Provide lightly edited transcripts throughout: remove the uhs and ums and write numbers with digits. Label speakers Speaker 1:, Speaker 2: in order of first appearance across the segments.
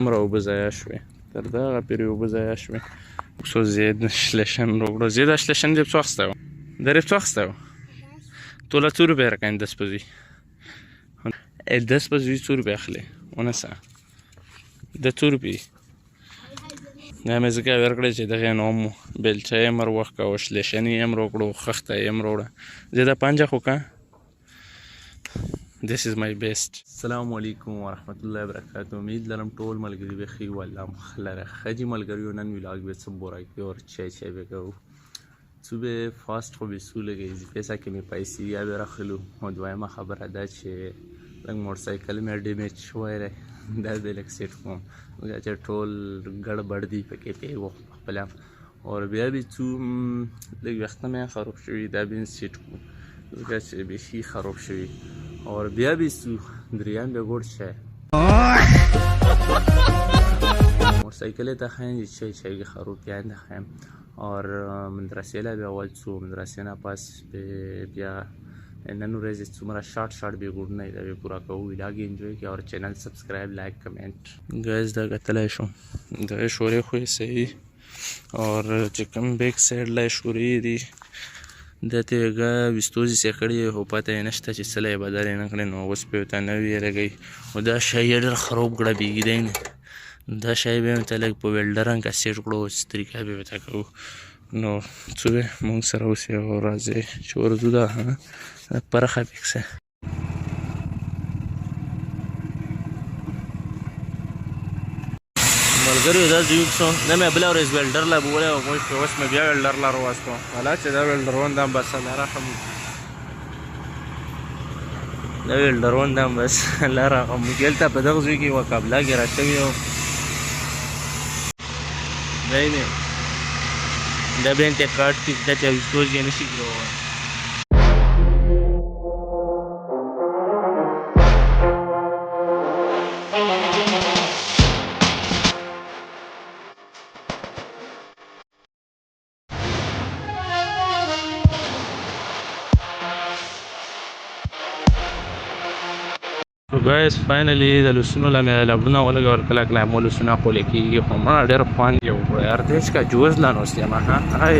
Speaker 1: څومره اوبه ضایع شوې، تر دغه پورې اوبه ضایع شوې. So زید شلشن رو برو زید شلشن دیب تو اخسته و دریب تو اخسته و تولا تو رو بیرکن دست بزی دست بزی تو رو بیخلی اونه سا ده تو رو بی نمیزگه ورکړی چې دغه نوم بلچه یې مر وخت او شلشنې یې مر وکړو خخته یې مر وړه زه د پنجه خو کا This is my best. السلام علیکم ورحمت الله وبرکاته. امید لرم ټول ملګري به ښه وي الله مو لره ښه ملګریو نن ولاګ به څه بورای اور چای به کوو څه به فاست خو به سوله گیزی پیسه کې می پیسې یا به راخلو او دویمه خبره ده چې لږ موټرسایکل مې ډیمیج شوی دی دا به لږ سیټ کوم چې ټول ګډبډ دي پکې پې وخت خپل او بیا به څو لږ وخت مې خراب شوی دا به سیټ کوم ځکه چې بیخي خراب شوی और बिया भी दरिया में गोड़ छे मोटरसाइकिल था हैं छे छे के खरू क्या हैं और मदरसे ला भी अवल सो मदरसे ना पास पे बिया ननु रेज तुम्हारा शॉर्ट भी गुड नहीं था पूरा को व्लॉग एंजॉय किया और channel subscribe like comment guys दा गतला शो दा शोरे खो सही और chicken back side La Shourie the دته هغه وستوزي سکړی هو پته نشته چې سله بدل نه کړي نو اوس په تا نه ویلګي او دا شی ډېر خراب ګړه بیګی دی دا شی به ته لګ په ویلډران کا سیټ کړو اس طریقې به وتا کو نو څه مونږ سره اوسه او راځي چې ورته دا پرخه پکسه ملګری دا زیوب شو نه مې بل اورز ویلډر لا بوله او اوس مې بیا ویلډر لا وروستو ولا چې دا ویلډر وندم بس الله رحم دا ویلډر وندم بس الله رحم ګلته په دغه ځای کې وقابله کې راځي او نه دا به انت کارت کې د تاسو یې نشي کولای guys finally د لسونو لمه لبونه ولګول کله کله مو لسونه خو لیکي خو ما ډېر خوان یو یار دې کا جوز لا نو استیا ما هاي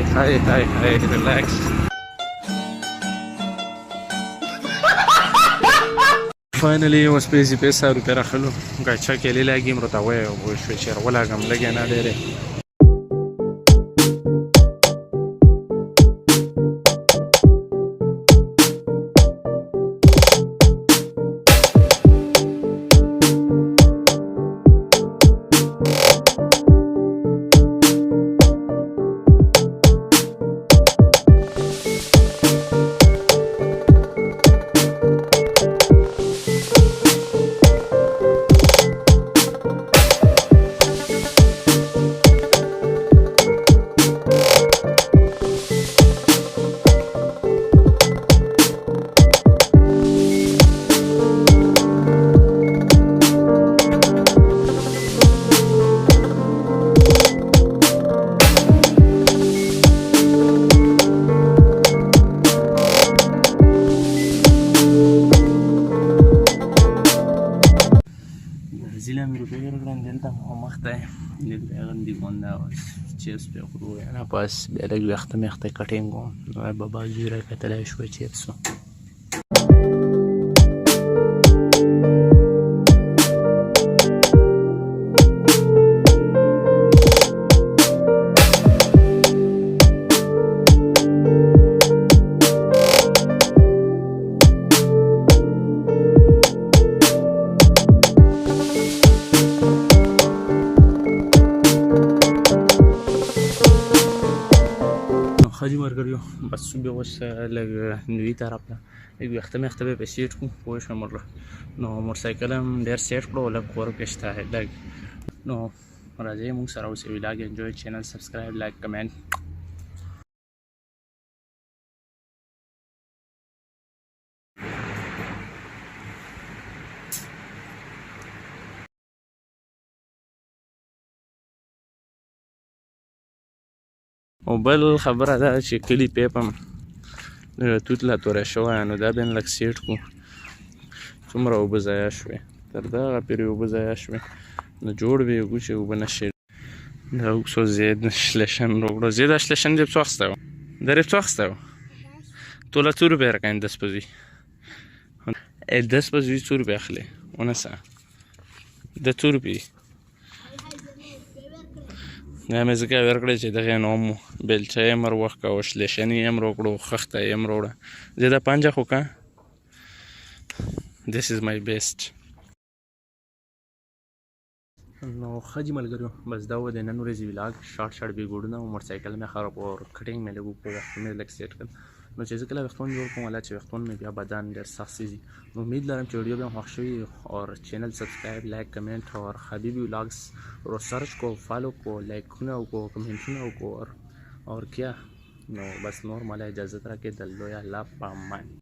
Speaker 1: ریلیکس finally اوس پیسې روپیا راخلو غاچا کې لګي مرته وای او شو شر ولا غم لګي نه ډېر زیلا مې روپۍ ورکړم دلته مو مخته دلته غندي مونده چیپس پې خورو نه پاس بیا لږ وخته مخته کټینګ وم نو بابا زوی راکتلی شوی چیپسو خاجي مرګریو بس به اوس لږ نوي طرف ته لږ وخته مخته به سیټ کوم پوه شم نو موټرسایکل هم ډېر سیټ کړو لږ کور کې شته لږ نو راځئ موږ سره اوس ولاګ انجوای چینل سبسکرایب لایک کمنټ او بل خبره ده چې کلی پیپ هم توت لا توره شوی نو دا به لږ سیټ کړو څومره اوبه ضایع شوې تر دغه پورې اوبه ضایع شوې نو جوړ به یې چې اوبه نشي دا اوکسو زید شلشن روکړو زید شلشن دې څو اخسته درې څو اخسته تو لا 2 روپے رکاین 10 بجې 10 بجې 2 روپے اخلي ونسه د 2 روپے نه مې ځکه ورکړی چې دغه نوم بیلچه یې مر وخت کا شلشن یې مر وکړو خخته یې مر وړه زه دا پنجه خو کا this is my best نو خجی ملګرو بس دا و د نن ورځې ولاګ شارټ به ګورنه او موټرسایکل مې خراب او کټینګ مې لګو په وخت مې لګ سیټ کړ نو چې ځکه لا وختون جوړ کوم ولا چې وختون مې بیا بدن ډېر سخت سي نو امید لرم چې ویډیو به خوښ شي او چینل سبسکرایب لایک کمنٹ اور حبیبی ولاګس رو سرچ کو فالو کو لایکونه کو کمنټونه کو اور کیا نو بس نورمال اجازه ترا کې دلو یا الله پامان